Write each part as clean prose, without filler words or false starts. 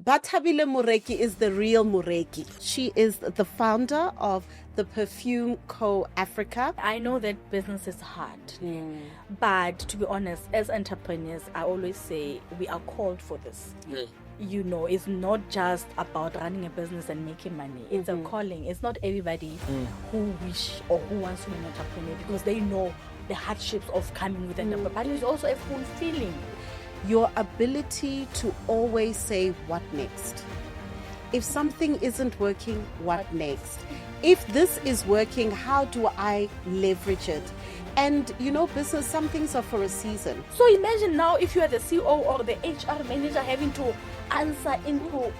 Bathabile Moreki is the real Moreki. She is the founder of the Perfume Co. Africa. I know that business is hard, but to be honest, as entrepreneurs, I always say we are called for this. You know, it's not just about running a business and making money. It's a calling. It's not everybody who wish or who wants to be an entrepreneur because they know the hardships of coming with an entrepreneur, but it's also a fulfilling. Your ability to always say, what next? If something isn't working, what next? If this is working, how do I leverage it? And you know, business, some things are for a season. So imagine now if you are the CEO or the HR manager having to answer into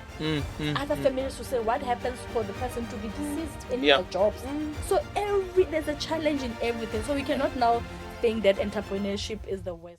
other families to say what happens for the person to be deceased in their jobs. So there's a challenge in everything. So we cannot now think that entrepreneurship is the worst.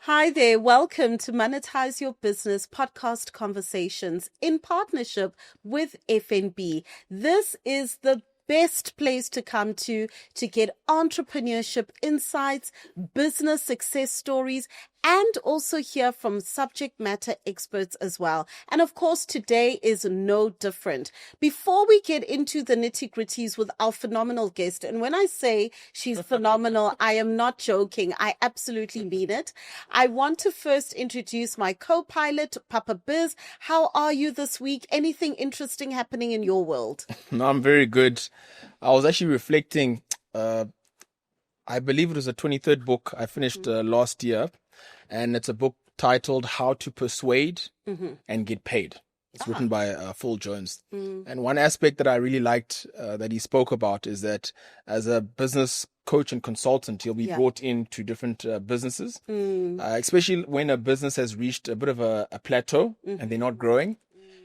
Hi there, welcome to Monetize Your Business podcast conversations in partnership with FNB. This is the best place to come to get entrepreneurship insights, business success stories, and also hear from subject matter experts as well. And of course, today is no different. Before we get into the nitty-gritties with our phenomenal guest, and when I say she's phenomenal, I am not joking. I absolutely mean it. I want to first introduce my co-pilot, Papa Biz. How are you this week? Anything interesting happening in your world? No, I'm very good. I was actually reflecting. I believe it was the 23rd book I finished last year. And it's a book titled How to Persuade and Get Paid. It's written by Phil Jones. And one aspect that I really liked that he spoke about is that as a business coach and consultant, he'll be brought into different businesses, especially when a business has reached a bit of a plateau and they're not growing.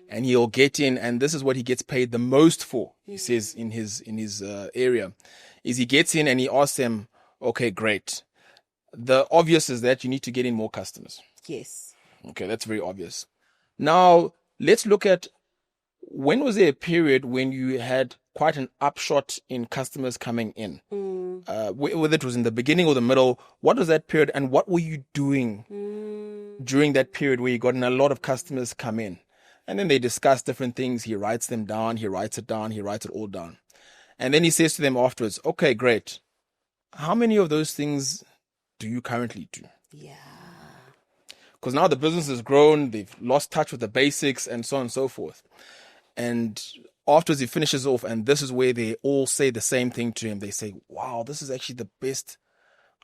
And he'll get in, and this is what he gets paid the most for, he says in his area, is he gets in and he asks them, okay, great. The obvious is that you need to get in more customers. Yes. Okay, that's very obvious. Now, let's look at when was there a period when you had quite an upshot in customers coming in? Whether it was in the beginning or the middle, what was that period and what were you doing during that period where you got in a lot of customers come in? And then they discuss different things. He writes them down. He writes it down. He writes it all down. And then he says to them afterwards, okay, great. How many of those things do you currently do? Yeah. Because now the business has grown, they've lost touch with the basics and so on and so forth. And afterwards he finishes off, and this is where they all say the same thing to him. They say, wow, this is actually the best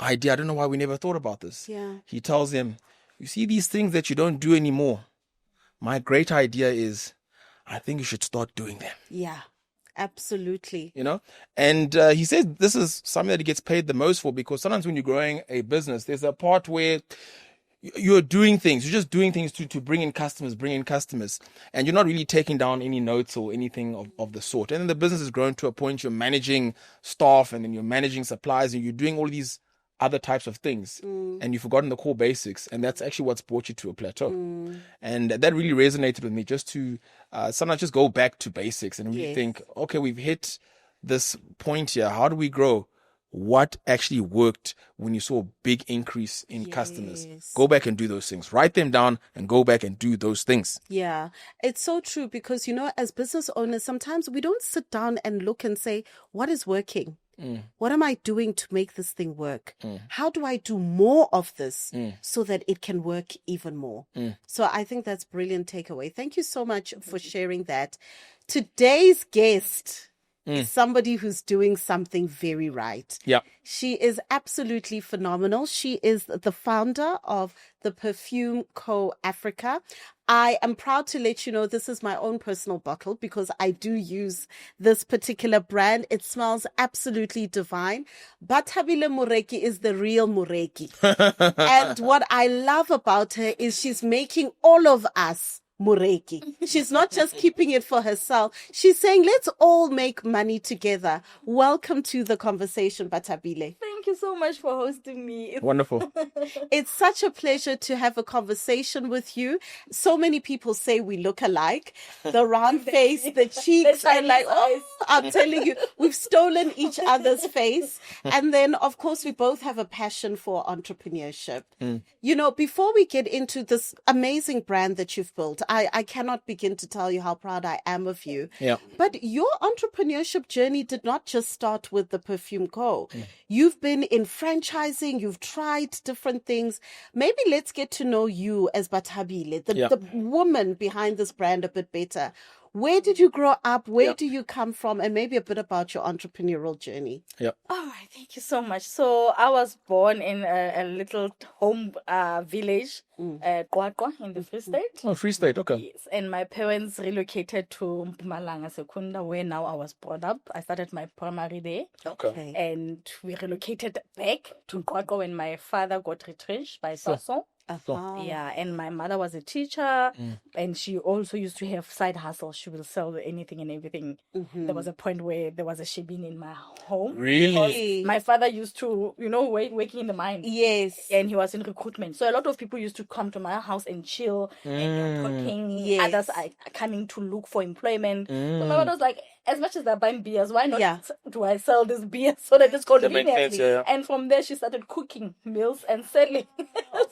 idea. I don't know why we never thought about this. Yeah. He tells them, you see these things that you don't do anymore? My great idea is, I think you should start doing them. Yeah. Absolutely. You know, and he says this is something that he gets paid the most for, because sometimes when you're growing a business, there's a part where you're doing things, you're just doing things to bring in customers, and you're not really taking down any notes or anything of the sort. And then the business has grown to a point you're managing staff, and then you're managing supplies, and you're doing all these other types of things, and you've forgotten the core basics, and that's actually what's brought you to a plateau. And that really resonated with me, just to sometimes just go back to basics and really think, okay, we've hit this point here. How do we grow? What actually worked when you saw a big increase in customers? Go back and do those things. Write them down and go back and do those things. Yeah, it's so true, because, you know, as business owners, sometimes we don't sit down and look and say, what is working? What am I doing to make this thing work? How do I do more of this so that it can work even more? So I think that's brilliant takeaway. Thank you so much for sharing that. Today's guest is somebody who's doing something very right. Yeah. She is absolutely phenomenal. She is the founder of the Perfume Co. Africa. I am proud to let you know this is my own personal bottle, because I do use this particular brand. It smells absolutely divine. Bathabile Moreki is the real Moreki. And what I love about her is she's making all of us Moreki. She's not just keeping it for herself. She's saying, let's all make money together. Welcome to the conversation, Bathabile. Thank Thank you so much for hosting me. Wonderful. It's such a pleasure to have a conversation with you. So many people say we look alike. The round face, the cheeks, and like, oh, I'm telling you, we've stolen each other's face. And then, of course, we both have a passion for entrepreneurship. You know, before we get into this amazing brand that you've built, I cannot begin to tell you how proud I am of you. Yeah. But your entrepreneurship journey did not just start with the Perfume Co. You've been in franchising, you've tried different things. Maybe let's get to know you as Bathabile, the woman behind this brand, a bit better. Where did you grow up? Where do you come from? And maybe a bit about your entrepreneurial journey. Yeah. All right, thank you so much. So I was born in a little home village, Qwaqwa, in the Free State. Oh, Free State. Okay. Yes, and my parents relocated to Mpumalanga Sekunda, where now I was brought up. I started my primary there. Okay. And we relocated back to Qwaqwa when my father got retrenched by Sason. Yeah, and my mother was a teacher, and she also used to have side hustles. She will sell anything and everything. There was a point where there was a shebeen in my home. Really? My father used to, working in the mine. Yes. And he was in recruitment. So a lot of people used to come to my house and chill and talking. Yes. Others are coming to look for employment. So my mother was like, as much as they're buying beers, why not do I sell this beer so that it's convenient? And from there, she started cooking meals and selling.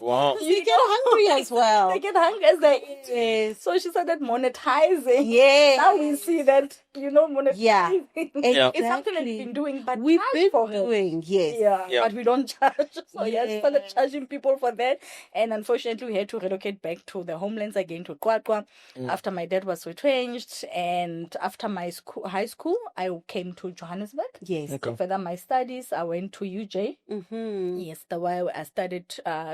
Wow. You get hungry as well. They get hungry as they eat. Yes. So she started monetizing. Yes. Now we see that, monetizing. Yeah. It's something that we've been doing, but we've been for it. doing, yes. Yeah, but we don't charge. So she started charging people for that. And unfortunately, we had to relocate back to the homelands again, to Qwaqwa, after my dad was retrenched. And after my high school, I came to Johannesburg. Yes. So further my studies, I went to UJ. Yes, the way I studied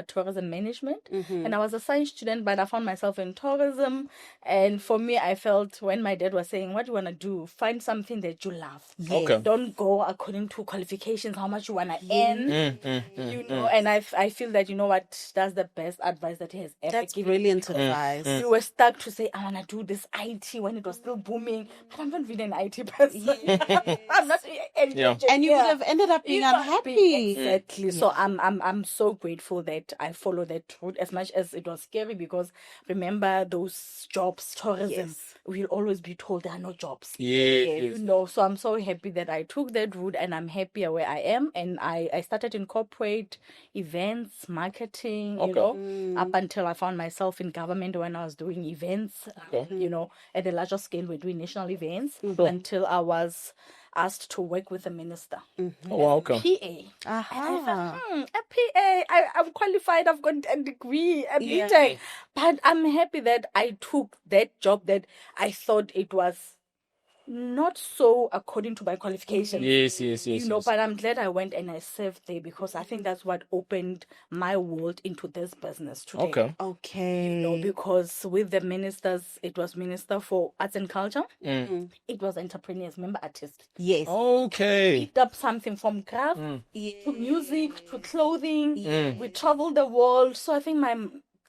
tourism management. And I was a science student, but I found myself in tourism. And for me, I felt when my dad was saying, what do you want to do? Find something that you love. Yes. Okay. Don't go according to qualifications, how much you want to earn. And I feel that, that's the best advice that he has ever That's given. brilliant advice. You were stuck to say, I want to do this IT when it was still booming. But I'm not really an IT person. I'm not And you would have ended up being unhappy. Exactly. So I'm so grateful that I followed that route, as much as it was scary, because remember those jobs, tourism, we'll always be told there are no jobs. Yes. So I'm so happy that I took that route, and I'm happier where I am. And I started in corporate events, marketing, up until I found myself in government when I was doing events, at a larger scale. We're doing national events until I was asked to work with a minister. Oh, wow, PA. okay. A PA. I'm qualified. I've got a degree, a BTEC. But I'm happy that I took that job that I thought it was not so according to my qualifications. Yes. But I'm glad I went and I served there, because I think that's what opened my world into this business today. Okay. Because with the ministers, it was Minister for Arts and Culture. It was entrepreneurs, member artists. Yes. Okay. Picked up something from craft to music to clothing. We traveled the world. So I think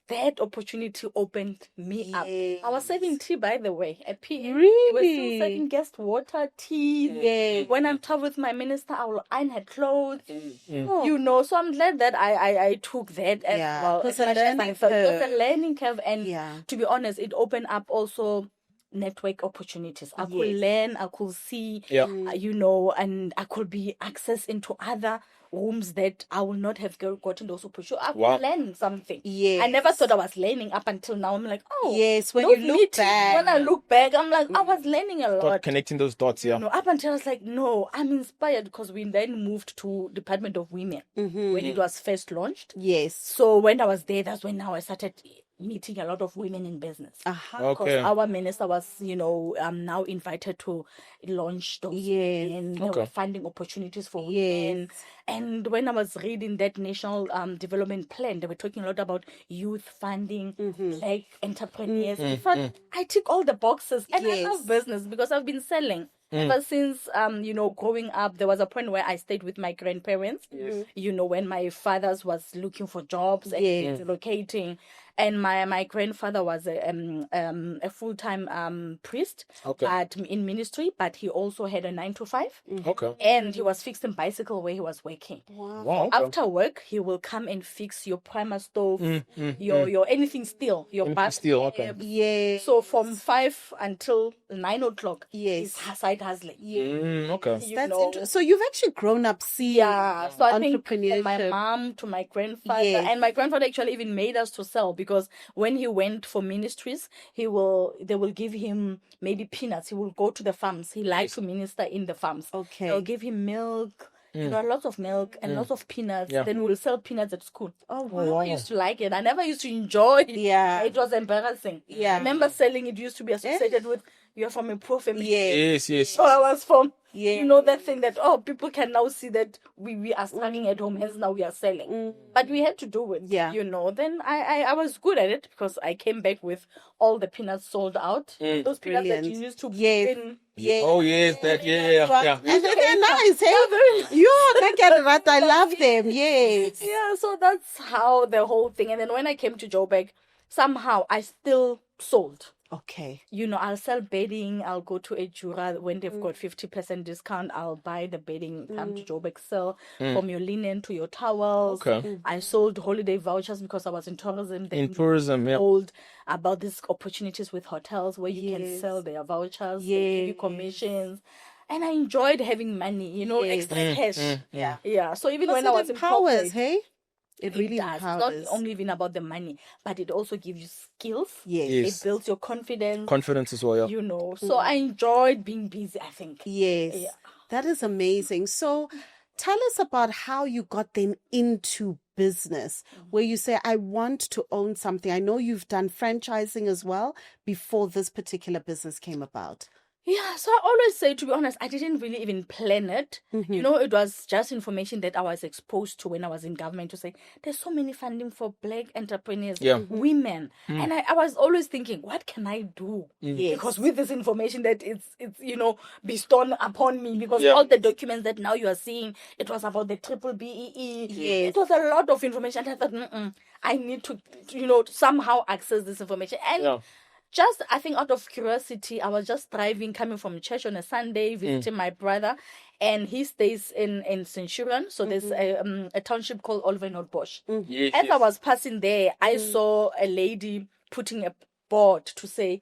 that opportunity opened me up. I was serving tea, by the way, at PA. Really? We were still serving guest water, tea. Yes. When I'm traveling with my minister, I will iron her clothes. So I'm glad that I took that as well. Because As much as I felt it was a learning curve. And to be honest, it opened up also network opportunities. I could learn, I could see, and I could be access into other rooms that I would not have gotten those opportunities. I could learn something. Yes. I never thought I was learning up until now. I'm like, yes, when you look back. When I look back, I'm like, I was learning a lot. Start connecting those dots, Up until I was like, no, I'm inspired, because we then moved to Department of Women when it was first launched. Yes. So when I was there, that's when now I started meeting a lot of women in business. Because our minister was, now invited to launch those and there were funding opportunities for women. And when I was reading that national development plan, they were talking a lot about youth funding, Black entrepreneurs. In fact, I tick all the boxes, and I love business because I've been selling. Ever since, growing up, there was a point where I stayed with my grandparents, when my father was looking for jobs and relocating. And my grandfather was a full-time priest, Okay. but in ministry, but he also had a 9 to 5, Okay. and he was fixing bicycle where he was working. Wow. Okay. After work, he will come and fix your primer stove, your anything steel, your Anything bath. steel, okay. Yeah. So from 5 until 9 o'clock, Yes. he's side hustling. Okay. You That's know. interesting. So you've actually grown up seeing Yeah, so I think from my entrepreneurship. mom to my grandfather, Yes. and my grandfather actually even made us to sell, because when he went for ministries, they will give him maybe peanuts. He will go to the farms. He liked to minister in the farms. Okay. They'll give him milk. Lots of milk and lots of peanuts. Yeah. Then we'll sell peanuts at school. Oh, I used to like it. I never used to enjoy it. Yeah. It was embarrassing. Yeah. I remember selling it used to be associated with, you're from a poor family. Yes. Yes. So I was from, Yeah. you know, that thing that, people can now see that we are struggling at home, hence now we are selling. But we had to do it, Yeah. you know. Then I was good at it, because I came back with all the peanuts sold out. Those peanuts that you Brilliant. used to Yes. put in. Yeah. Oh yes, that yeah. And they're nice, hey? I love them. Yes. Yeah, so that's how the whole thing. And then when I came to Joburg, somehow I still sold. Okay. You know, I'll sell bedding. I'll go to a Jura when they've got 50% discount. I'll buy the bedding, come to Joburg, sell from your linen to your towels. Okay. I sold holiday vouchers because I was in tourism. In tourism, yeah. Told about these opportunities with hotels where you can Yes. sell their vouchers, they give you Yes. commissions. And I enjoyed having money, you know, Yes. extra cash. Yeah. Yeah. So even Because when I was it in empowers, corporate, hey? It really it does. It's not empowers. only even about the money, but it also gives you skills. Yes. Yes. It builds your confidence. Confidence as well, yeah. You know, so I enjoyed being busy, I think. Yes. Yeah. That is amazing. So tell us about how you got then into business, where you say, I want to own something. I know you've done franchising as well before this particular business came about. Yeah, so I always say, to be honest, I didn't really even plan it. You know, it was just information that I was exposed to when I was in government, to say, there's so many funding for Black entrepreneurs, women. And I was always thinking, what can I do? Yes. Because with this information that it's you know, bestowed upon me, because Yeah. all the documents that now you are seeing, it was about the triple BEE. Yes. It was a lot of information. I thought, I need to, you know, somehow access this information. And Yeah. just, I think, out of curiosity, I was just driving, coming from church on a Sunday, visiting my brother, and he stays in Centurion. So there's a township called Olvenot Bosch. Yes, As I was passing there, I saw a lady putting a board to say,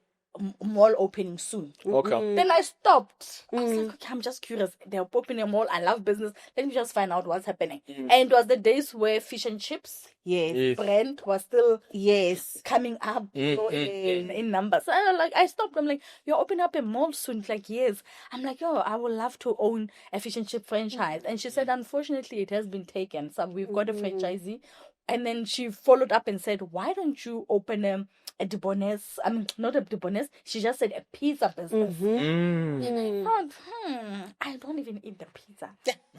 mall opening soon. Okay. Then I stopped. I was like, okay, I'm just curious. They're opening a mall. I love business. Let me just find out what's happening. And it was the days where fish and chips Yes. Yes. brand was still Yes. coming up, you know, in numbers. And I stopped. I'm like, you're opening up a mall soon. It's like, yes. I'm like, I would love to own a fish and chip franchise. And she said, unfortunately, it has been taken. So we've got a franchisee. And then she followed up and said, why don't you open a Debonnaise? I mean, not a Debonnaise. She just said a pizza business. And I thought, I don't even eat the pizza.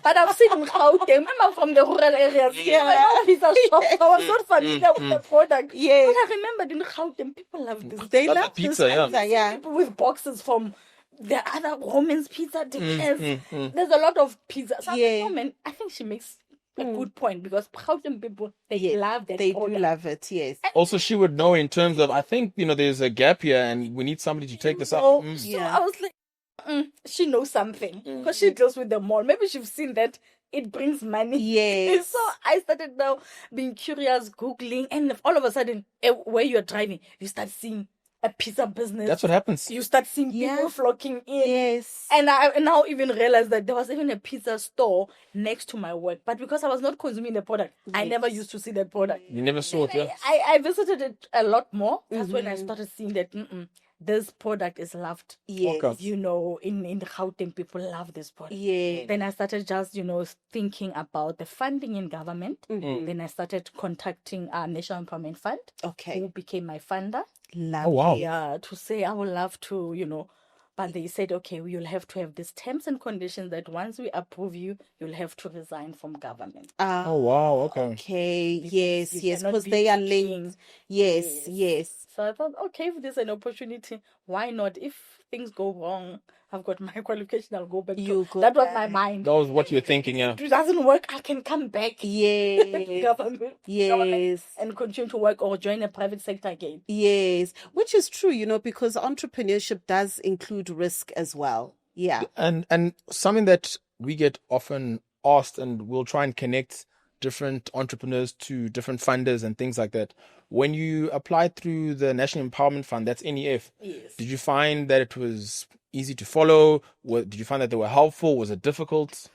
But I've seen in Gauteng. I'm from the rural areas. Yeah. I know pizza shops. I was not familiar with the product. Yes. But I remembered in Gauteng, people love this. They Love love the this pizza, yeah. pizza, yeah. People with boxes from the other Romans pizza. There's a lot of pizza. So Yeah. I'm like, man, I think she makes a good point, because Gauteng people, they Yeah. love that They do product. love it, yes. Also, she would know in terms of, I think, you know, there's a gap here and we need somebody to take this up. So Yeah. I was like, she knows something, because she deals with the mall. Maybe she's seen that it brings money. Yes. So I started now being curious, Googling, and all of a sudden, where you're driving, you start seeing a pizza business. That's what happens. You start seeing Yeah. people flocking in. Yes. And I now even realized that there was even a pizza store next to my work. But because I was not consuming the product, I never used to see that product. You never saw it, yeah? I visited it a lot more. That's when I started seeing that this product is loved. Yes. Okay. You know, in Gauteng, people love this product. Yeah. Then I started just, you know, thinking about the funding in government. Then I started contacting our National Empowerment Fund, Okay. who became my funder. Love. Oh, wow. Yeah, to say I would love to, you know, but they said, okay, you'll have to have these terms and conditions that once we approve you, you'll have to resign from government. Oh, wow. Okay. Okay. Yes. you Yes. cannot Because be they are teaching. linked. Yes. Yes. So I thought, okay, if there's an opportunity, why not? If things go wrong, I've got my qualification, I'll go back. You go That was back. my mind. That was what you were thinking, yeah. If it doesn't work, I can come back. Yes. Government, Yes. and continue to work or join a private sector again. Yes. Which is true, because entrepreneurship does include risk as well. Yeah. And something that we get often asked, and we'll try and connect different entrepreneurs to different funders and things like that. When you applied through the National Empowerment Fund, that's NEF, Yes. did you find that it was easy to follow? Did you find that they were helpful? Was it difficult?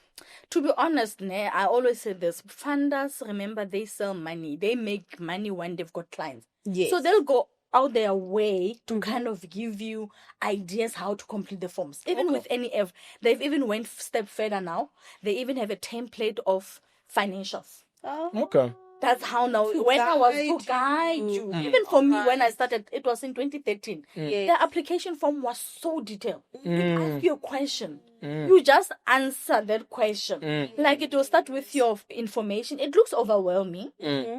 To be honest, I always say this. Funders, remember, they sell money. They make money when they've got clients. Yes. So they'll go out their way to kind of give you ideas how to complete the forms. Even with NEF, they've even went step further now. They even have a template of financials. Oh. Okay. That's how now, when I was to guide you, even for me, when I started, it was in 2013. Yes. The application form was so detailed. It asks you a question. You just answer that question. Like, it will start with your information. It looks overwhelming,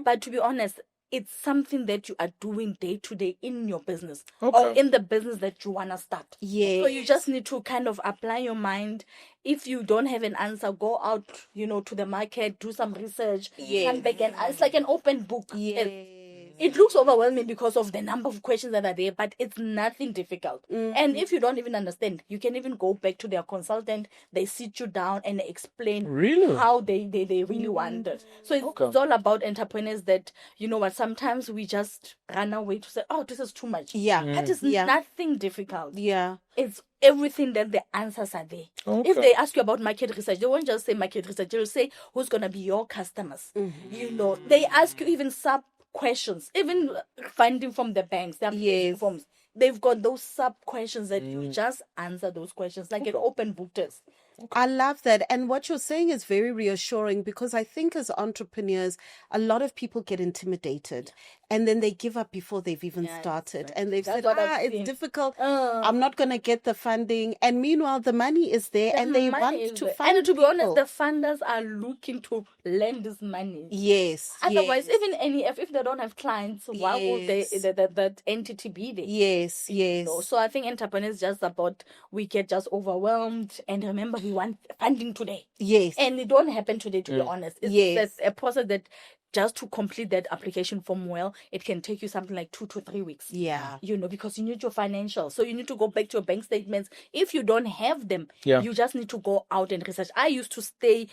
but to be honest, it's something that you are doing day to day in your business or in the business that you want to start. Yes. So you just need to kind of apply your mind. If you don't have an answer, go out, to the market, do some research, come back, and it's like an open book. Yes. It looks overwhelming because of the number of questions that are there, but it's nothing difficult. And if you don't even understand, you can even go back to their consultant. They sit you down and explain Really? how they really want it. So it's all about entrepreneurs that, what, sometimes we just run away to say, oh, this is too much. Yeah. But it's nothing difficult. Yeah. It's everything that the answers are there. If they ask you about market research, they won't just say market research. They'll say who's going to be your customers. They ask you even sub questions, even funding from the banks, the application forms. They've got those sub questions that you just answer those questions like an open book test. I love that. And what you're saying is very reassuring, because I think as entrepreneurs, a lot of people get intimidated and then they give up before they've even started. Right. And they've said, it's difficult. I'm not going to get the funding. And meanwhile, the money is there and they want to fund. And to be honest, the funders are looking to lend this money. Yes. Otherwise, even NEF, if they don't have clients, why would that entity be there? Yes, yes. So I think entrepreneurs just about, we get just overwhelmed. And remember, we want funding today. Yes. And it don't happen today, to be honest. It's a process that just to complete that application form well, it can take you something like 2 to 3 weeks. Yeah. Because you need your financials. So you need to go back to your bank statements. If you don't have them, you just need to go out and research. I used to stay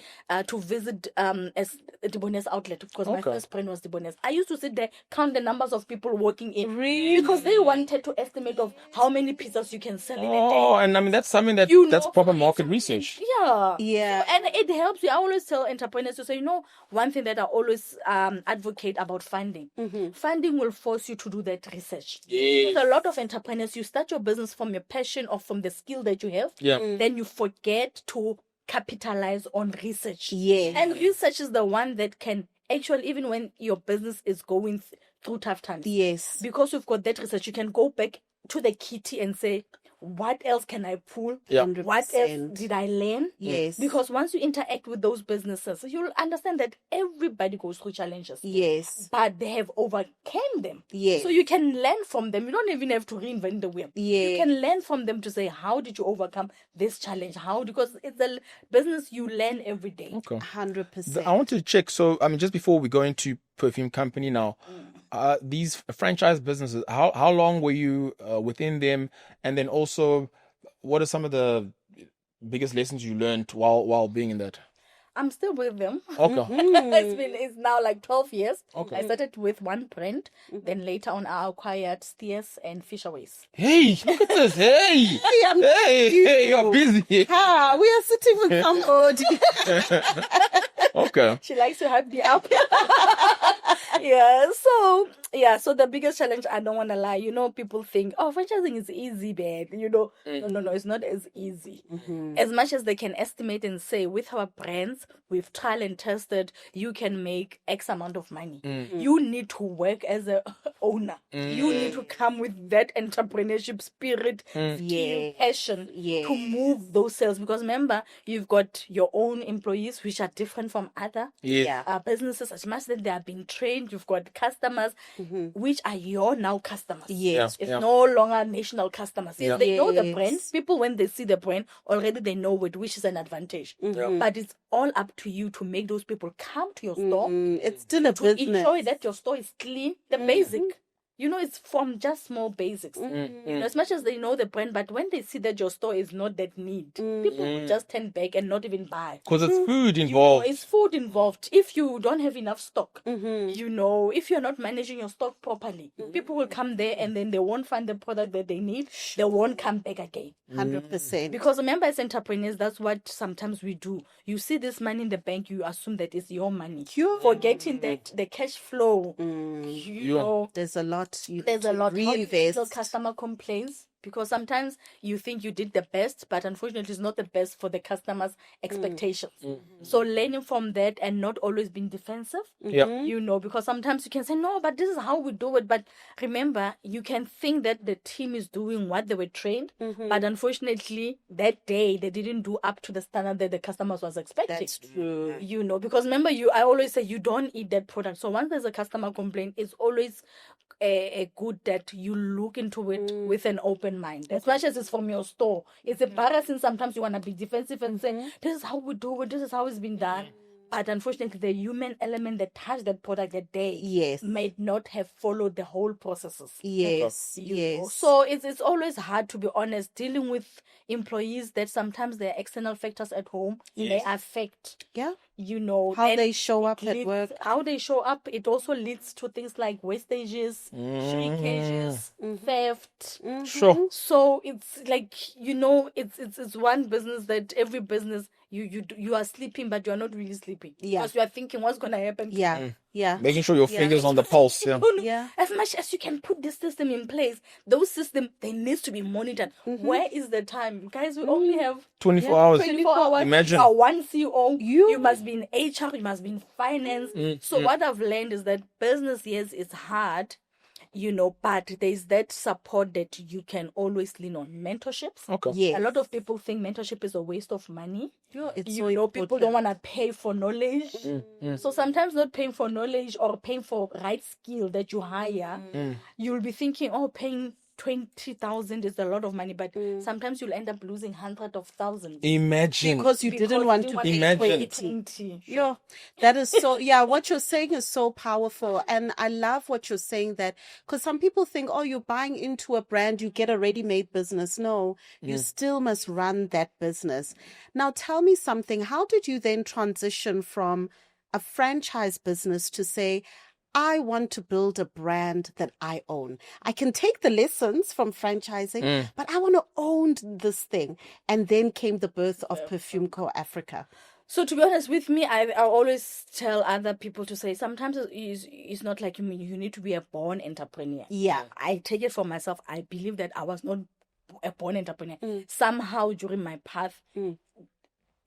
to visit as the bonus outlet, because my first brand was the bonus. I used to sit there, count the numbers of people working in. Really? Because they wanted to estimate of how many pizzas you can sell in a day. Oh, and I mean, that's something that that's proper market research. Yeah. Yeah. And it helps you. I always tell entrepreneurs to say, one thing that I always advocate about funding. Funding will force you to do that research. Yes. So a lot of entrepreneurs, you start your business from your passion or from the skill that you have. Then you forget to capitalize on research. Yes. And research is the one that can actually, even when your business is going through tough times. Yes. Because you've got that research, you can go back to the kitty and say, what else can I pull? Yeah. 100%. What else did I learn? Yes. Because once you interact with those businesses, you'll understand that everybody goes through challenges. Yes. But they have overcome them. Yes. So you can learn from them. You don't even have to reinvent the wheel. Yes. You can learn from them to say, how did you overcome this challenge? How? Because it's a business you learn every day. Okay. 100%. I want to check. So, I mean, just before we go into Perfume Company now, these franchise businesses, how long were you within them? And then also, what are some of the biggest lessons you learned while being in that? I'm still with them. Okay. It's now like 12 years. Okay. I started with one brand. Then later on, I acquired Steers and Fisherways. Hey, look at this. Hey, hey, you're busy. We are sitting with somebody. Okay. She likes to hype me up. So the biggest challenge, I don't want to lie, people think, franchising is easy, babe. No, it's not as easy. As much as they can estimate and say, with our brands, we've trial and tested, you can make X amount of money. Mm. You need to work as a owner. You need to come with that entrepreneurship spirit, skill, passion to move those sales. Because remember, you've got your own employees, which are different from other businesses. As much as they are being trained, you've got customers, which are your now customers. Yes. It's no longer national customers. Yes, they know the brand. People, when they see the brand, already they know it, which is an advantage. But it's all up to you to make those people come to your store. It's still a To business. ensure that your store is clean, the basic. You know, it's from just small basics. You know, as much as they know the brand, but when they see that your store is not that neat, people will just turn back and not even buy. Because it's food You know, involved. it's food involved. If you don't have enough stock, you know, if you're not managing your stock properly, people will come there and then they won't find the product that they need. They won't come back again. 100%. Because remember, as entrepreneurs, that's what sometimes we do. You see this money in the bank, you assume that it's your money. Forgetting that the cash flow, you know, There's a lot. there's a lot. How you handle Reinvest. customer complaints, because sometimes you think you did the best, but unfortunately it's not the best for the customer's expectations. So learning from that and not always being defensive, you know, because sometimes you can say, no, but this is how we do it. But remember, you can think that the team is doing what they were trained, but unfortunately that day they didn't do up to the standard that the customers was expecting. That's true. You know, because remember, I always say you don't eat that product. So once there's a customer complaint, it's always a good that you look into it with an open mind. As much as it's from your store, it's embarrassing. Sometimes you want to be defensive and say, this is how we do it, this is how it's been done. But unfortunately, the human element that touched that product that day may not have followed the whole processes. Yes. You know. So it's always hard, to be honest, dealing with employees that sometimes there are external factors at home. They affect, you know, How and they show up it at leads- work. How they show up. It also leads to things like wastages, shrinkages, theft. Sure. So it's like, you know, it's one business that every business you are sleeping, but you are not really sleeping. Because you are thinking what's gonna happen. Making sure your fingers on the pulse. As much as you can put this system in place, those systems, they need to be monitored. Where is the time? Guys, we only have 24 hours. 24 hours. Imagine. You are one CEO. You must be in HR. You must be in finance. So what I've learned is that business, yes, it's hard, you know, but there's that support that you can always lean on. Mentorships. Okay. A lot of people think mentorship is a waste of money. It's You know, people don't want to pay for knowledge. So sometimes not paying for knowledge or paying for right skill that you hire, you'll be thinking, oh, paying 20,000 is a lot of money, but sometimes you'll end up losing hundreds of thousands. Imagine. because you didn't want to be Imagine. 20. That is so, what you're saying is so powerful. And I love what you're saying, that because some people think, oh, you're buying into a brand, you get a ready-made business. No, you still must run that business. Now, tell me something. How did you then transition from a franchise business to say, I want to build a brand that I own? I can take the lessons from franchising, but I want to own this thing. And then came the birth of Perfume Co. Africa. So to be honest with me, I always tell other people to say, sometimes it's not like you need to be a born entrepreneur. I take it for myself. I believe that I was not a born entrepreneur. Somehow during my path,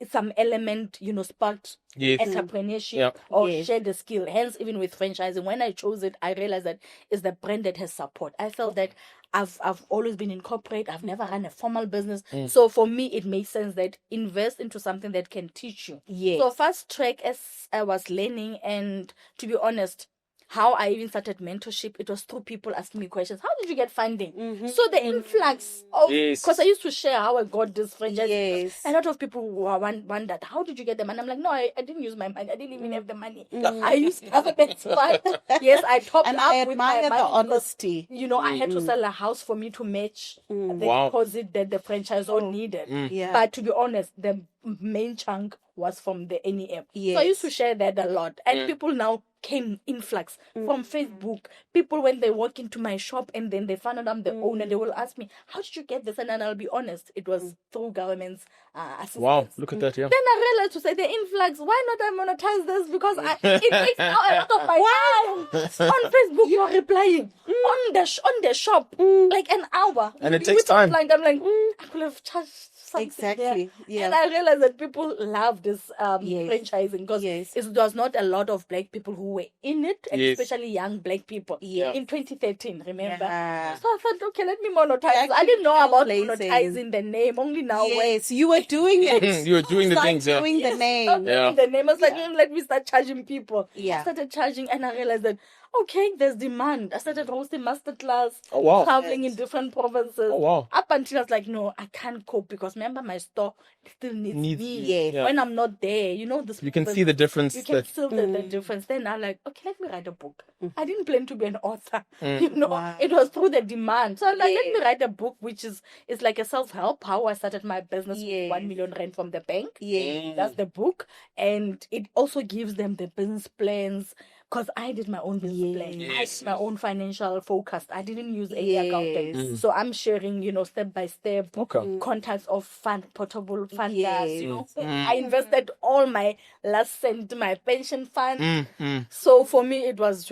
some element, you know, sparked entrepreneurship or share the skill. Hence, even with franchising, when I chose it, I realized that it's the brand that has support. I felt that I've always been in corporate. I've never run a formal business. So for me, it makes sense that invest into something that can teach you. So fast track as I was learning, and to be honest, how I even started mentorship, it was through people asking me questions. How did you get funding? So the influx of, because I used to share how I got this franchise. A lot of people wondered, how did you get the money? I'm like, no, I didn't use my money. I didn't even have the money. I used government fund. Yes, I topped And up I with my admire money the honesty. because, you know, I had to sell a house for me to match the deposit that the franchisor needed. But to be honest, the main chunk was from the NEM. So I used to share that a lot. And people now came influx from Facebook. People, when they walk into my shop and then they find out I'm the owner, they will ask me, how did you get this? And then I'll be honest, it was through government's assistance. Wow, look at that, Then I realized to say the influx, why not I monetize this? Because it takes now a lot of my time. On Facebook, you're replying. On the shop, like an hour. And it takes time. I'm like, I could have charged something Exactly, there. yeah. And I realized that people love this Yes. franchising because Yes. it was not a lot of black people who were in it, Yes. especially young black people. Yeah. In 2013, remember? Yeah. So I thought, okay, let me monetize. Back I didn't know about trailblazing. monetizing the name. Only now when Yes, you were doing it. You were doing the Start things, yeah. doing the Yes, name. not knowing the name. I was like, let me start charging people. Yeah. I started charging and I realized that, okay, there's demand. I started hosting masterclass, Oh, wow. traveling in different provinces. Oh, wow. Up until I was like, no, I can't cope because remember my store still needs Needs me. you. Yes. Yeah. When I'm not there, this You can see the difference. you can That feel the difference. Then I'm like, okay, let me write a book. I didn't plan to be an author. Wow. It was through the demand. So I'm like, let Yes. me write a book, which is like a self-help, how I started my business Yes. with 1 million rand from the bank. Yes. That's the book. And it also gives them the business plans because I did my own business plan. I Yes. did my own financial forecast. I didn't use any Yes. accountant. So I'm sharing, step by step Okay. contacts of portable funders. Yes. I invested all my last cent, my pension fund. Mm. So for me, it was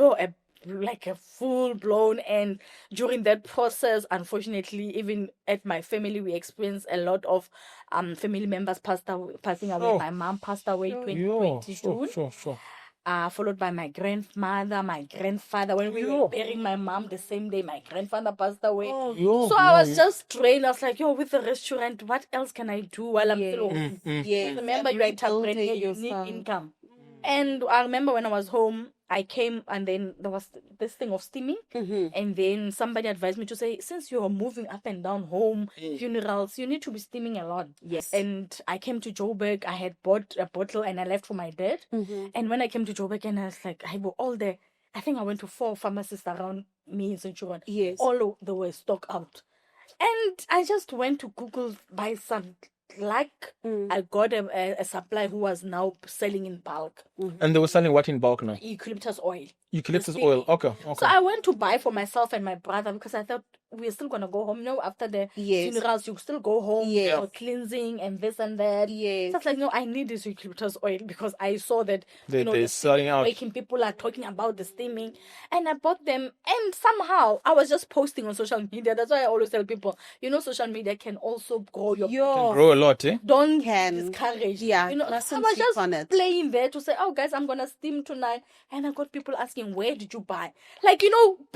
like a full blown. And during that process, unfortunately, even at my family, we experienced a lot of family members passing away. Sure. My mom passed away Yeah. 2020 June. Sure. Followed by my grandmother, my grandfather. When we were burying my mom the same day, my grandfather passed away. So I was just trained. I was like, with the restaurant, what else can I do while I'm still home? Yes. Remember, you're entrepreneur, Rebuilding you need yourself. income. And I remember when I was home, I came and then there was this thing of steaming. And then somebody advised me to say, since you're moving up and down home, funerals, you need to be steaming a lot. Yes. And I came to Joburg, I had bought a bottle and I left for my dad. And when I came to Joburg and I was like, I think I went to 4 pharmacies around me in Centurion. Yes. All they were stock out. And I just went to Google, buy some. I got a supplier who was now selling in bulk. And they were selling what in bulk now? Eucalyptus oil. Eucalyptus oil. Okay. So I went to buy for myself and my brother because I thought we're still going to go home. After the Yes. funerals, you still go home Yes. for cleansing and this and that. Yes. So I was like, no, I need this eucalyptus oil because I saw that They're the selling out. waking people are talking about the steaming. And I bought them. And somehow I was just posting on social media. That's why I always tell people, social media can also grow your Your Grow a lot, eh? don't Can. discourage. Yeah, I mustn't was sleep just on it. playing there to say, oh guys, I'm gonna steam tonight. And I got people asking, where did you buy?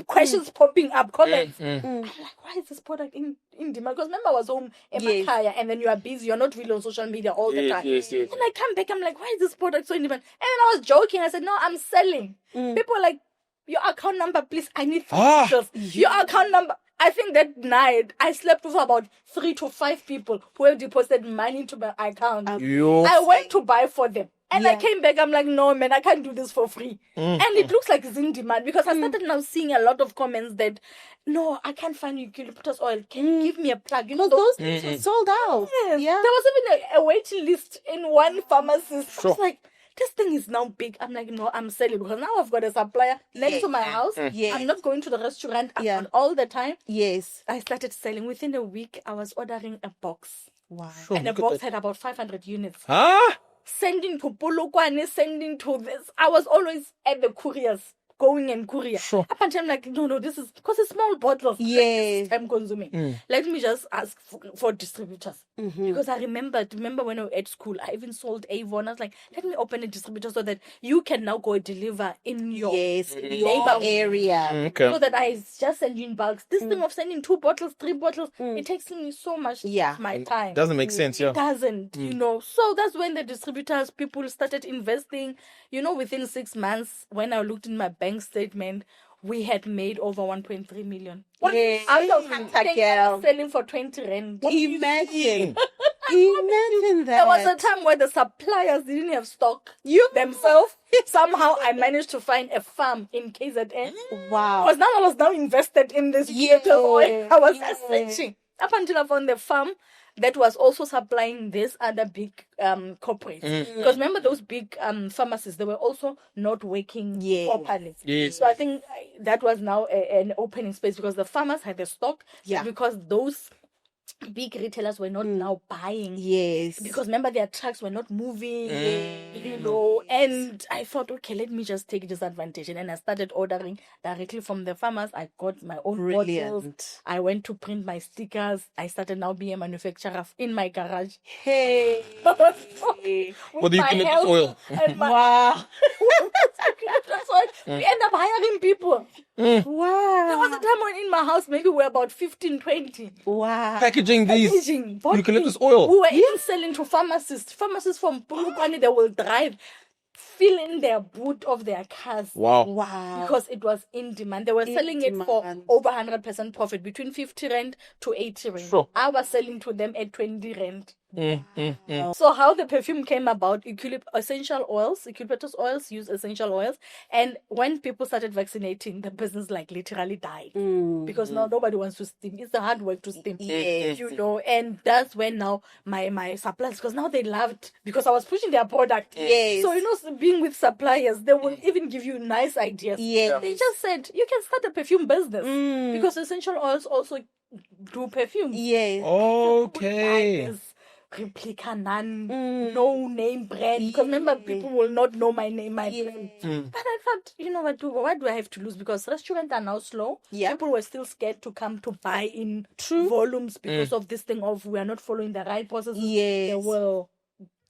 Questions popping up, comments. I'm like, why is this product in demand? Because remember I was home in Yes. Makaya and then you are busy, you're not really on social media all the time. Yes. And I come back, I'm like, why is this product so in demand? And then I was joking, I said, no, I'm selling. People are like, your account number, please, I need pictures. Your account number. I think that night I slept with about 3 to 5 people who have deposited money into my account. I went to buy for them. And I came back, I'm like, no, man, I can't do this for free. And it looks like it's in demand because I started now seeing a lot of comments that, no, I can't find eucalyptus oil. Can you give me a plug? Those things were sold out. Yes. Yeah. There was even a waiting list in one pharmacist. I was like, this thing is now big. I'm like, no, I'm selling because now I've got a supplier next to my house. Yes. I'm not going to the restaurant all the time. Yes. I started selling. Within a week, I was ordering a box. Wow. And the box had about 500 units. Sending to Polokwane, sending to this. I was always at the couriers, going and courier. Up until I'm like, no, this is because it's small bottles. Yes. I'm consuming. Let me just ask for distributors. Because I remember when I was at school, I even sold Avon. I was like, let me open a distributor so that you can now go deliver in your neighbor area. Okay. so that I just send you in bulks. This thing of sending 2 bottles, 3 bottles, it takes me so much my time. Doesn't make sense, yeah. It doesn't, So that's when the distributors, people started investing. Within 6 months, when I looked in my bank statement, we had made over 1.3 million. Out of selling for 20 rand. Imagine. Imagine that. There was a time where the suppliers didn't have stock themselves. Somehow I managed to find a farm in KZN. Wow. Because now I was now invested in this oil. I was searching. Up until I found the farm that was also supplying this other big corporates. Because remember those big pharmacies, they were also not working properly. Yes. So I think that was now an opening space because the farmers had the stock. Yeah. Because those big retailers were not now buying. Yes. Because remember, their trucks were not moving, you know. And I thought, okay, let me just take this advantage. And then I started ordering directly from the farmers. I got my own bottles. Brilliant. I went to print my stickers. I started now being a manufacturer in my garage. Hey. With the eucalyptus oil. And my Wow. That's why we end up hiring people. There was Wow. a time when in my house, maybe we're about 15, 20. Wow. Packaging these Packaging, bottling. eucalyptus oil. We were even selling to pharmacists. Pharmacists from Polokwane, they will drive, fill in their boot of their cars. Wow. Wow. Because it was in demand. They were selling it for demand. over 100% profit, between 50 rand to 80 rand. Sure. I was selling to them at 20 rand. So how the perfume came about, essential oils, eucalyptus oils use essential oils. And when people started vaccinating, the business like literally died. Because now nobody wants to steam. It's a hard work to steam. Yes. You know, and that's when now my suppliers, because now they loved, because I was pushing their product. Yes. So, you know, being with suppliers, they will even give you nice ideas. Yes. They just said, you can start a perfume business. Because essential oils also do perfume. Yes. Okay. Replica no name brand, because remember, people will not know my name, my brand. But I thought, you know what do I have to lose? Because restaurants are now slow. People were still scared to come to buy in volumes because of this thing of we are not following the right processes. They will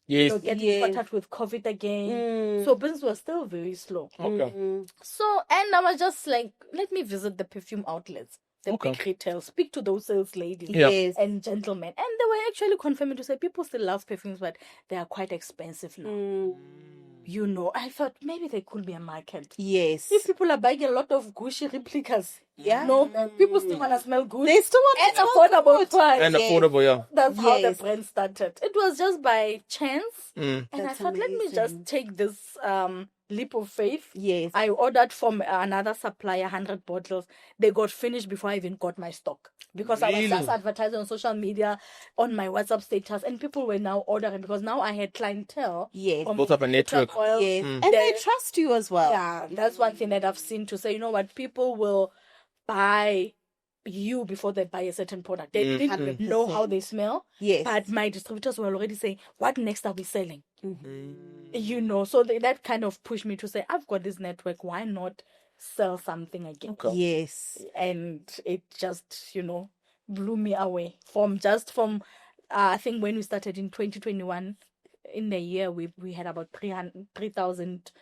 get in contact with COVID again. So business was still very slow. So, and I was just like, let me visit the perfume outlets, the big retail, speak to those sales ladies and gentlemen. And they were actually confirming to say people still love perfumes, but they are quite expensive now. You know, I thought maybe there could be a market. Yes. If people are buying a lot of Gucci replicas, no, people still want to smell good. They still want and to smell affordable good. price. And affordable, yeah. That's how the brand started. It was just by chance. And I That's thought, let me just take this leap of faith. Yes. I ordered from another supplier 100 bottles. They got finished before I even got my stock. Because I was just advertising on social media, on my WhatsApp status, and people were now ordering because now I had clientele. Yes. from Built up a network. oil. Yes. And they trust you as well. Yeah, that's one thing that I've seen to say, you know what, people will buy you before they buy a certain product. They didn't know how they smell. Yes. But my distributors were already saying, what next are we selling? You know, so that kind of pushed me to say, I've got this network, why not sell something again? Yes. And it just, you know, blew me away from I think when we started in 2021, in the year we had about 3,000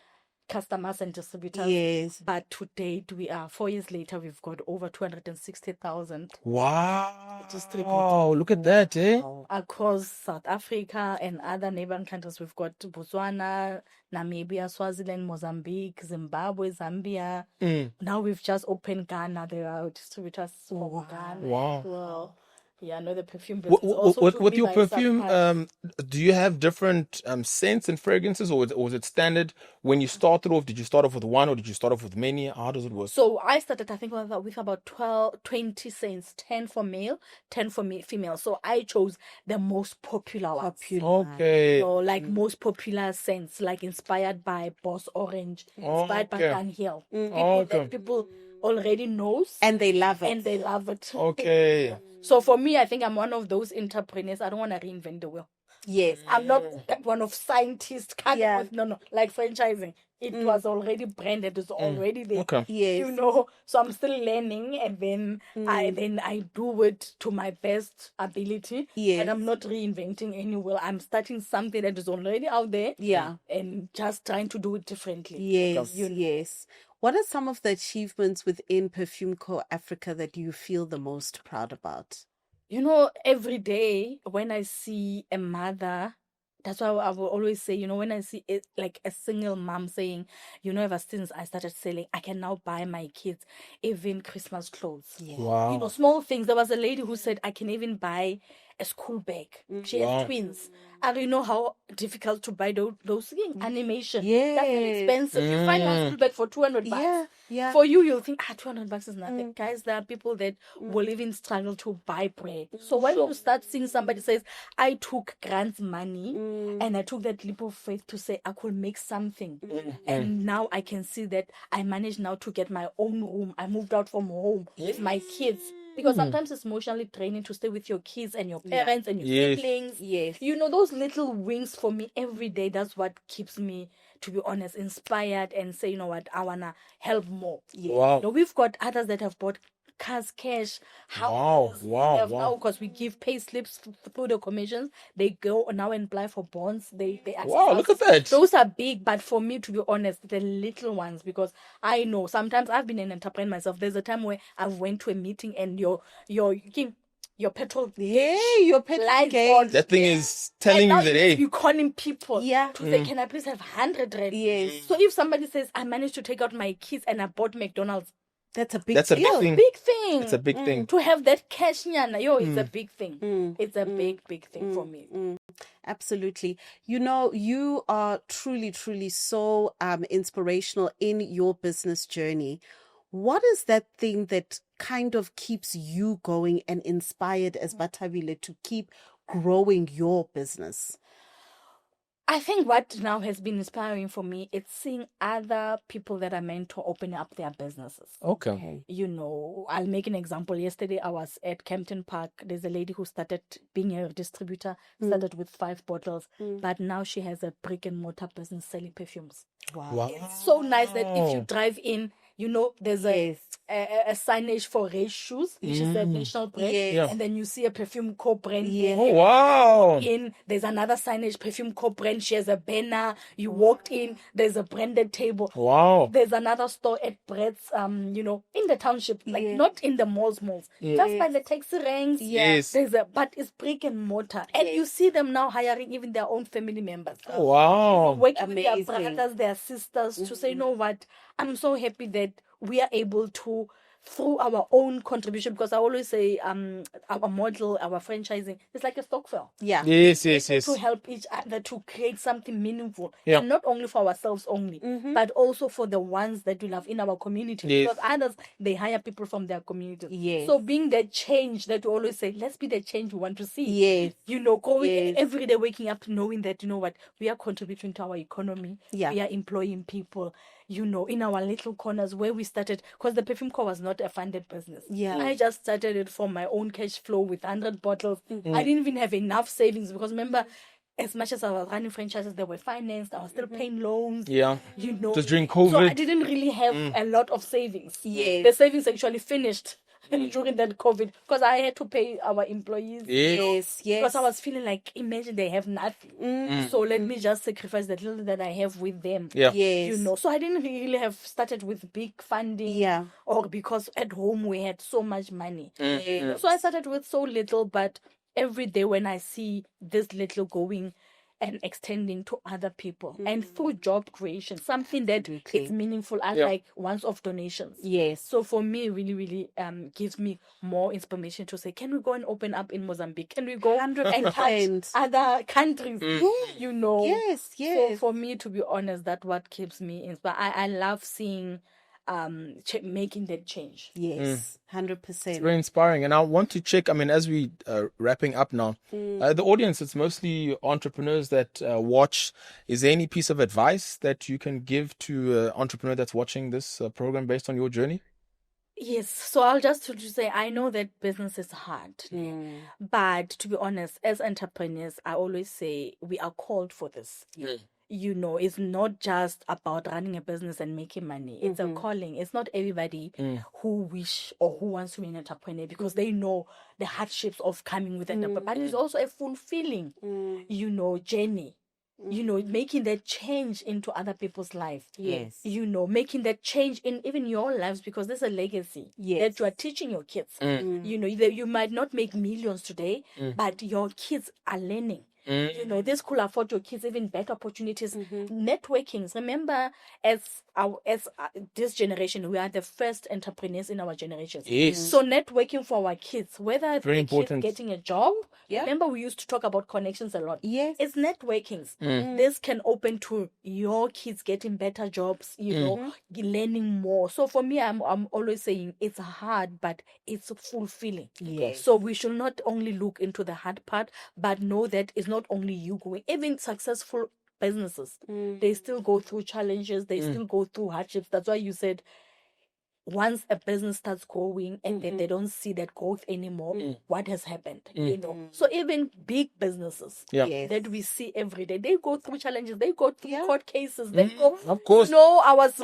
customers and distributors. Yes. But to date, we are 4 years later, we've got over 260,000 Wow. distributors. Oh, look at that, eh? Across South Africa and other neighboring countries. We've got Botswana, Namibia, Swaziland, Mozambique, Zimbabwe, Zambia. Now we've just opened Ghana. There are distributors from Ghana. Wow. Well, yeah, I know the perfume business. With your perfume, do you have different scents and fragrances, or was it standard when you started off? Did you start off with one, or did you start off with many? How does it work? So I started, I think, with about 20 scents, 10 for male, 10 for female. So I chose the most popular ones. Okay. So like most popular scents, like inspired by Boss Orange, inspired by Dunhill. People that people already knows And they love it. and they love it. Okay. So for me, I think I'm one of those entrepreneurs. I don't want to reinvent the wheel. Yes. I'm not that one of scientists coming with like franchising. It was already branded, it's already there. Okay. Yes. You know, so I'm still learning, and then I do it to my best ability. Yes. And I'm not reinventing any wheel. I'm starting something that is already out there. Yeah. And just trying to do it differently. Yes. Yes. What are some of the achievements within Perfume Co. Africa that you feel the most proud about? You know, every day when I see a mother, that's why I will always say, you know, when I see it, like a single mom saying, you know, ever since I started selling, I can now buy my kids even Christmas clothes. Yeah. Wow. You know, small things. There was a lady who said, I can even buy a school bag. She has twins. And you know how difficult to buy those things. Animation. Yes. That's very expensive. You find a school bag for 200 bucks. Yeah. Yeah. For you, you'll think, 200 bucks is nothing. Guys, there are people that will even struggle to buy bread. So when you start seeing somebody says, I took grants money and I took that leap of faith to say I could make something. And now I can see that I managed now to get my own room. I moved out from home with my kids. Because sometimes it's emotionally draining to stay with your kids and your parents and your Yes. siblings. Yes. You know, those little wins for me every day, that's what keeps me, to be honest, inspired and say, you know what, I want to help more. Wow. You know, we've got others that have bought cars, cash, houses. Wow. Now, because we give pay slips through the commissions, they go now and apply for bonds. They access Wow, look at houses. that. Those are big, but for me, to be honest, the little ones, because I know sometimes I've been an entrepreneur myself. There's a time where I went to a meeting and your petrol Your pet lights gauge. on. That thing is telling And you now that, hey, you're calling people Yeah. to say, can I please have 100 rand? Yes. So if somebody says, I managed to take out my kids and I bought McDonald's, That's a big That's a big deal. thing. big thing. It's a big thing. To have that cash, it's a big thing. It's a big thing for me. Absolutely. You know, you are truly, truly so inspirational in your business journey. What is that thing that kind of keeps you going and inspired as Bathabile to keep growing your business? I think what now has been inspiring for me is seeing other people that I mentor open up their businesses. Okay. You know, I'll make an example. Yesterday, I was at Kempton Park. There's a lady who started being a distributor, started with 5 bottles, but now she has a brick and mortar business selling perfumes. Wow. It's so nice that if you drive in, you know, there's Yes. a signage for Race Shoes, which is a national brand, Yes. Yeah. and then you see a Perfume co-brand. Yeah. Oh, wow. There's another signage, Perfume co-brand. She has a banner. You walked in, there's a branded table. Wow. There's another store at Brett's, you know, in the township, like not in the malls, just by the taxi ranks. Yes. But it's brick and mortar, and you see them now hiring even their own family members. Oh, wow. Working with their Amazing. brothers, their sisters, to say, you know what, I'm so happy that we are able to, through our own contribution, because I always say our model, our franchising, is like a stokvel. Yeah. Yes. To help each other to create something meaningful. Yeah. And not only for ourselves only, but also for the ones that we love in our community. Yes. Because others, they hire people from their community. Yes. So being the change that we always say, let's be the change we want to see. Yes. You know, going Yes. every day, waking up knowing that, you know what, we are contributing to our economy. Yeah. We are employing people, you know, in our little corners where we started, because the Perfume Co was not a funded business. Yeah. I just started it from my own cash flow with 100 bottles. I didn't even have enough savings, because remember, as much as I was running franchises, they were financed. I was still paying loans. Yeah. You know, Just during so I COVID. didn't really have a lot of savings. Yes. The savings actually finished during that COVID, because I had to pay our employees. Yes. Because I was feeling like, imagine they have nothing. So let me just sacrifice the little that I have with them. Yeah. Yes. You know, so I didn't really have started with big funding. Yeah. Or because at home we had so much money. Yes. So I started with so little, but every day when I see this little going and extending to other people, and through job creation, something that is meaningful, I like once-off donations. Yes. So for me, really, really gives me more inspiration to say, can we go and open up in Mozambique? Can we go and touch 100%. other countries? You know. Yes. So Yes. for me, to be honest, that's what keeps me inspired. I love seeing making that change. Yes. 100%. It's very inspiring. And I want to check, I mean, as we wrapping up now, the audience, it's mostly entrepreneurs that watch. Is there any piece of advice that you can give to an entrepreneur that's watching this program based on your journey? Yes, so I'll just to say, I know that business is hard, but to be honest, as entrepreneurs, I always say we are called for this. You know, it's not just about running a business and making money. It's a calling. It's not everybody who wish or who wants to be an entrepreneur because they know the hardships of coming with an entrepreneur. But it's also a fulfilling, you know, journey. You know, making that change into other people's life. Yes. You know, making that change in even your lives, because there's a legacy that you are teaching your kids. You know, you might not make millions today, but your kids are learning. You know, this could afford your kids even better opportunities. Networkings. Remember, as this generation, we are the first entrepreneurs in our generation. Yes. So networking for our kids, whether Very the important. kids getting a job. Yeah. Remember, we used to talk about connections a lot. Yes. It's networkings. This can open to your kids getting better jobs, you know, learning more. So for me, I'm always saying it's hard, but it's fulfilling. Yes. So we should not only look into the hard part, but know that it's not only you going. Even successful businesses, they still go through challenges. They still go through hardships. That's why you said once a business starts growing and then they don't see that growth anymore, what has happened? You know, so even big businesses Yeah. Yes. that we see every day, they go through challenges, they go through Yeah. court cases, they go. Of course. You know, I was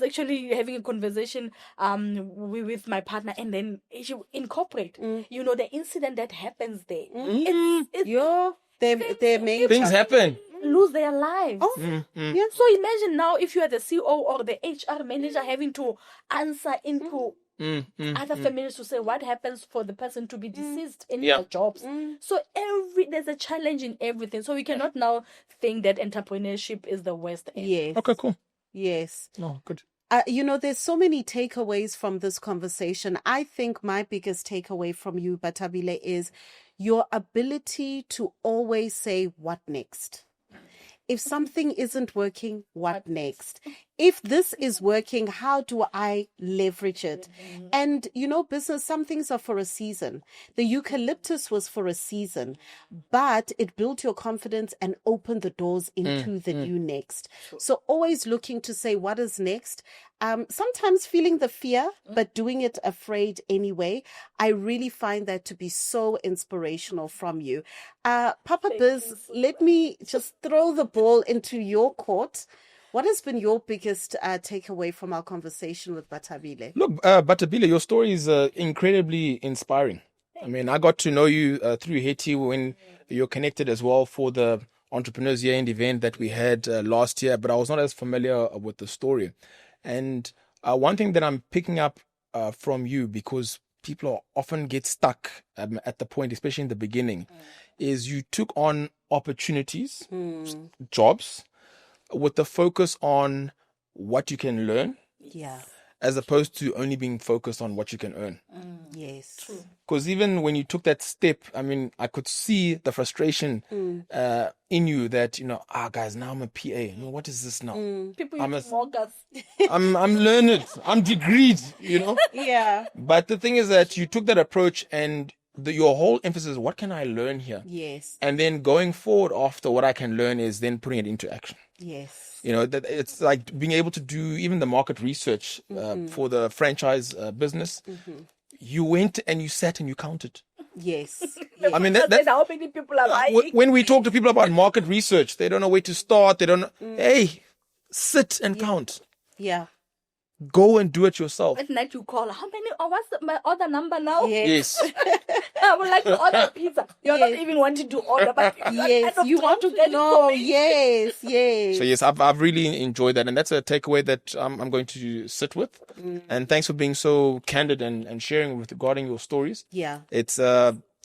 actually having a conversation with my partner, and then she incorporate. You know, the incident that happens there. It's They may Things happen. lose their lives. Yeah. So imagine now if you are the CEO or the HR manager having to answer into other families to say what happens for the person to be deceased in their jobs. So there's a challenge in everything. So we cannot now think that entrepreneurship is the worst. Yes. Okay, cool. Yes. No, good. You know, there's so many takeaways from this conversation. I think my biggest takeaway from you, Bathabile, is your ability to always say, what next? If something isn't working, what next? If this is working, how do I leverage it? And, you know, business, some things are for a season. The eucalyptus was for a season, but it built your confidence and opened the doors into the new next. So always looking to say, what is next? Sometimes feeling the fear, but doing it afraid anyway. I really find that to be so inspirational from you. Papa Biz, let me just throw the ball into your court. What has been your biggest takeaway from our conversation with Bathabile? Look, Bathabile, your story is incredibly inspiring. I mean, I got to know you through Haiti when you're connected as well for the Entrepreneurs Year End event that we had last year, but I was not as familiar with the story. And one thing that I'm picking up from you, because people often get stuck at the point, especially in the beginning, is you took on opportunities, jobs, with the focus on what you can learn, Yeah. as opposed to only being focused on what you can earn. Yes. True. Because even when you took that step, I mean, I could see the frustration in you that, you know, guys, now I'm a PA. You know, what is this now? People I'm used to mock us. I'm learned. I'm degreed, you know? Yeah. But the thing is that you took that approach and your whole emphasis, what can I learn here? Yes. And then going forward after what I can learn is then putting it into action. Yes. You know, that it's like being able to do even the market research for the franchise business. You went and you sat and you counted. Yes. I mean, that's how many people are buying. when we talk to people about market research, they don't know where to start. They don't know. Hey, sit and count. Yeah. Go and do it yourself. At night you call, how many, what's my order number now? Yes. I would like to order pizza. You're not even wanting to order, but Yes. You want to know. Yes. Yes. So yes, I've really enjoyed that, and that's a takeaway that I'm going to sit with. And thanks for being so candid and sharing regarding your stories. Yeah.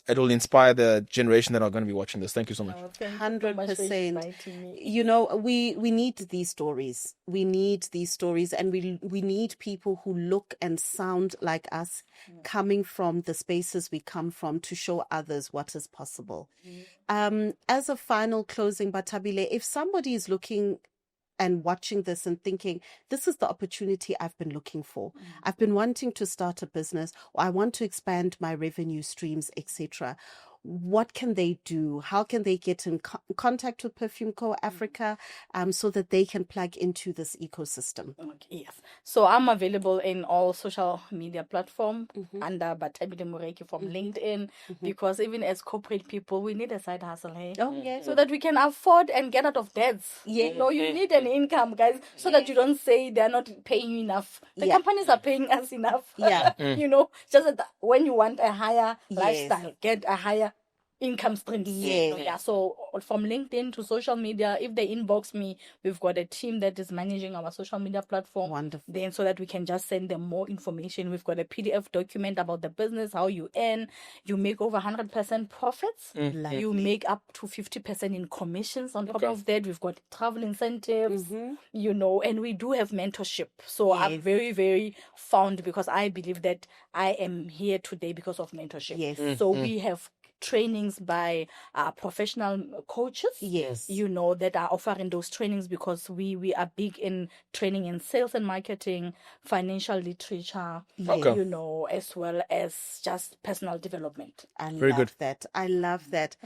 It'll inspire the generation that are going to be watching this. Thank you so much. 100%. You know, we need these stories. We need these stories, and we need people who look and sound like us, coming from the spaces we come from, to show others what is possible. As a final closing, Bathabile, if somebody is looking and watching this and thinking, this is the opportunity I've been looking for. I've been wanting to start a business, or I want to expand my revenue streams, etc. What can they do? How can they get in contact with Perfume Co. Africa so that they can plug into this ecosystem? Okay, yes. So I'm available in all social media platforms under Bathabile Moreki from LinkedIn, because even as corporate people, we need a side hustle, hey? Oh, yeah. So that we can afford and get out of debts. Yeah. You know, you need an income, guys, so that you don't say they're not paying you enough. The companies are paying us enough. Yeah. You know, just that when you want a higher lifestyle, get a higher income stream. Yeah. So from LinkedIn to social media, if they inbox me, we've got a team that is managing our social media platform. Wonderful. Then so that we can just send them more information. We've got a PDF document about the business, how you earn. You make over 100% profits. You make up to 50% in commissions. On top of that, we've got travel incentives, you know, and we do have mentorship. So I'm very, very fond, because I believe that I am here today because of mentorship. Yes. So we have trainings by professional coaches. Yes. That are offering those trainings, because we are big in training in sales and marketing, financial literature, Okay. as well as just personal development. I Very love good. that. I love that.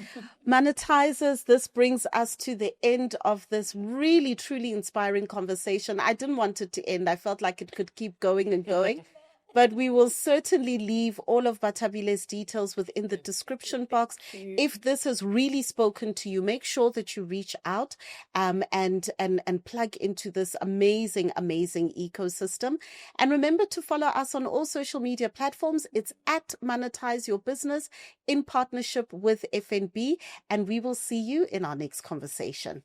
Monetizers, this brings us to the end of this really, truly inspiring conversation. I didn't want it to end. I felt like it could keep going and going. But we will certainly leave all of Bathabile's details within the description box. If this has really spoken to you, make sure that you reach out and plug into this amazing, amazing ecosystem. And remember to follow us on all social media platforms. It's at Monetize Your Business in partnership with FNB. And we will see you in our next conversation.